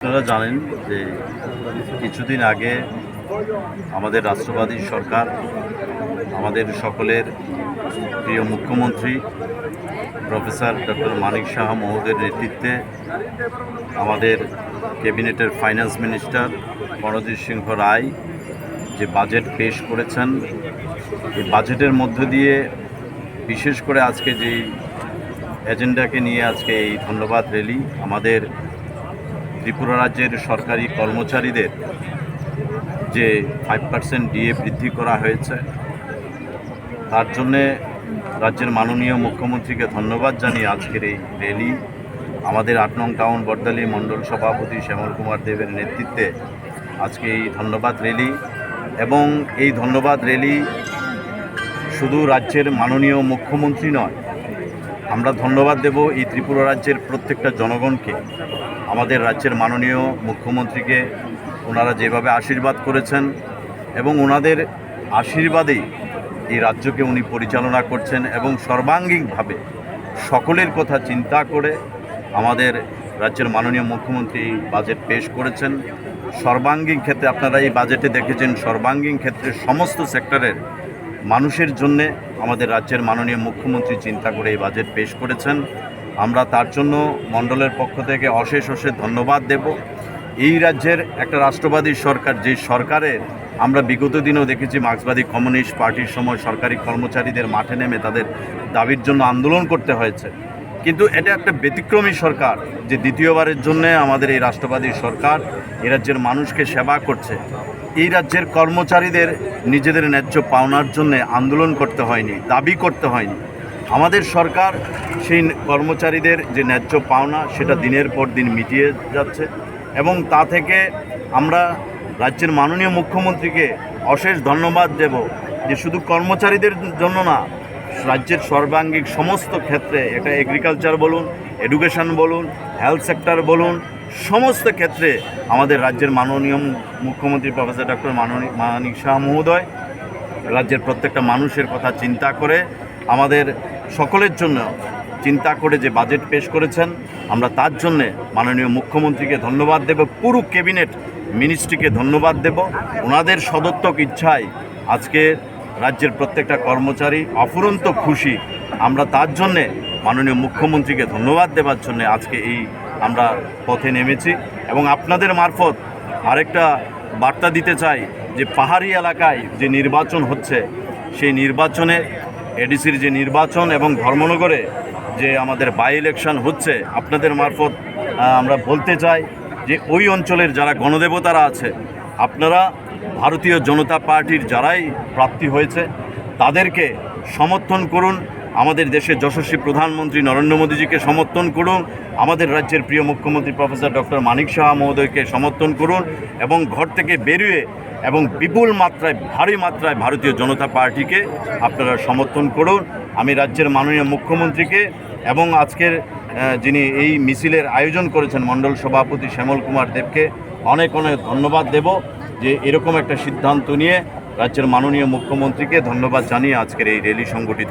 আপনারা জানেন যে কিছুদিন আগে আমাদের রাষ্ট্রবাদী সরকার আমাদের সকলের প্রিয় মুখ্যমন্ত্রী প্রফেসর ডক্টর মানিক সাহা মহোদয়ের নেতৃত্বে আমাদের ক্যাবিনেটের ফাইন্যান্স মিনিস্টার প্রণজিৎ সিংহ রায় যে বাজেট পেশ করেছেন, এই বাজেটের মধ্য দিয়ে বিশেষ করে আজকে যেই এজেন্ডাকে নিয়ে আজকে এই ধন্যবাদ র্যালি, আমাদের ত্রিপুরা রাজ্যের সরকারি কর্মচারীদের যে 5% ডিএ বৃদ্ধি করা হয়েছে, তার জন্যে রাজ্যের মাননীয় মুখ্যমন্ত্রীকে ধন্যবাদ জানিয়ে আজকের এই র্যালি আমাদের 8 নং টাউন বড়দালি মণ্ডল সভাপতি শ্যামল কুমার দেবের নেতৃত্বে আজকে এই ধন্যবাদ র্যালি। এবং এই ধন্যবাদ র্যালি শুধু রাজ্যের মাননীয় মুখ্যমন্ত্রী নয়, আমরা ধন্যবাদ দেব এই ত্রিপুরা রাজ্যের প্রত্যেকটা জনগণকে, আমাদের রাজ্যের মাননীয় মুখ্যমন্ত্রীকে ওনারা যেভাবে আশীর্বাদ করেছেন এবং ওনাদের আশীর্বাদেই এই রাজ্যকে উনি পরিচালনা করছেন এবং সর্বাঙ্গীনভাবে সকলের কথা চিন্তা করে আমাদের রাজ্যের মাননীয় মুখ্যমন্ত্রী বাজেট পেশ করেছেন। সর্বাঙ্গীন ক্ষেত্রে আপনারা এই বাজেটে দেখেছেন, সর্বাঙ্গীন ক্ষেত্রে সমস্ত সেক্টরের মানুষের জন্যে আমাদের রাজ্যের মাননীয় মুখ্যমন্ত্রী চিন্তা করে এই বাজেট পেশ করেছেন। আমরা তার জন্য মণ্ডলের পক্ষ থেকে অশেষ ধন্যবাদ দেব। এই রাজ্যের একটা রাষ্ট্রবাদী সরকার, যে সরকারের আমরা বিগত দিনেও দেখেছি মার্ক্সবাদী কমিউনিস্ট পার্টির সময় সরকারি কর্মচারীদের মাঠে নেমে তাদের দাবির জন্য আন্দোলন করতে হয়েছে, কিন্তু এটা একটা ব্যতিক্রমী সরকার যে দ্বিতীয়বারের জন্যে আমাদের এই রাষ্ট্রবাদী সরকার এই রাজ্যের মানুষকে সেবা করছে। এই রাজ্যের কর্মচারীদের নিজেদের ন্যায্য পাওনার জন্যে আন্দোলন করতে হয়নি, দাবি করতে হয়নি। আমাদের সরকার সেই কর্মচারীদের যে ন্যায্য পাওনা সেটা দিনের পর দিন মিটিয়ে যাচ্ছে এবং তা থেকে আমরা রাজ্যের মাননীয় মুখ্যমন্ত্রীকে অশেষ ধন্যবাদ দেব যে শুধু কর্মচারীদের জন্য না, রাজ্যের সর্বাঙ্গীন সমস্ত ক্ষেত্রে, এটা এগ্রিকালচার বলুন, এডুকেশন বলুন, হেলথ সেক্টর বলুন, সমস্ত ক্ষেত্রে আমাদের রাজ্যের মাননীয় মুখ্যমন্ত্রী প্রফেসর ডক্টর মানিক সাহা মহোদয় রাজ্যের প্রত্যেকটা মানুষের কথা চিন্তা করে, আমাদের সকলের জন্য চিন্তা করে যে বাজেট পেশ করেছেন, আমরা তার জন্যে মাননীয় মুখ্যমন্ত্রীকে ধন্যবাদ দেব, পুরো ক্যাবিনেট মিনিস্ট্রিকে ধন্যবাদ দেব। ওনাদের সদর্থক ইচ্ছায় আজকে রাজ্যের প্রত্যেকটা কর্মচারী অফুরন্ত খুশি। আমরা তার জন্যে মাননীয় মুখ্যমন্ত্রীকে ধন্যবাদ দেওয়ার জন্যে আজকে এই আমরা পথে নেমেছি। এবং আপনাদের মারফত আরেকটা বার্তা দিতে চাই যে পাহাড়ি এলাকায় যে নির্বাচন হচ্ছে, সেই নির্বাচনে এডিসির যে নির্বাচন এবং ধর্মনগরে যে আমাদের বাই ইলেকশন হচ্ছে, আপনাদের মারফত আমরা বলতে চাই যে ওই অঞ্চলের যারা গণদেবতারা আছে, আপনারা ভারতীয় জনতা পার্টির যারাই প্রার্থী হয়েছে তাদেরকে সমর্থন করুন, আমাদের দেশের যশস্বী প্রধানমন্ত্রী নরেন্দ্র মোদীজিকে সমর্থন করুন, আমাদের রাজ্যের প্রিয় মুখ্যমন্ত্রী প্রফেসর ডক্টর মানিক সাহা মহোদয়কে সমর্থন করুন এবং ঘর থেকে বেরিয়ে এবং বিপুল মাত্রায়, ভারী মাত্রায় ভারতীয় জনতা পার্টিকে আপনারা সমর্থন করুন। আমি রাজ্যের মাননীয় মুখ্যমন্ত্রীকে এবং আজকের যিনি এই মিছিলের আয়োজন করেছেন মণ্ডল সভাপতি শ্যামল কুমার দেবকে অনেক ধন্যবাদ দেব যে এরকম একটা সিদ্ধান্ত নিয়ে রাজ্যের মাননীয় মুখ্যমন্ত্রীকে ধন্যবাদ জানিয়ে আজকের এই র্যালি সংগঠিত।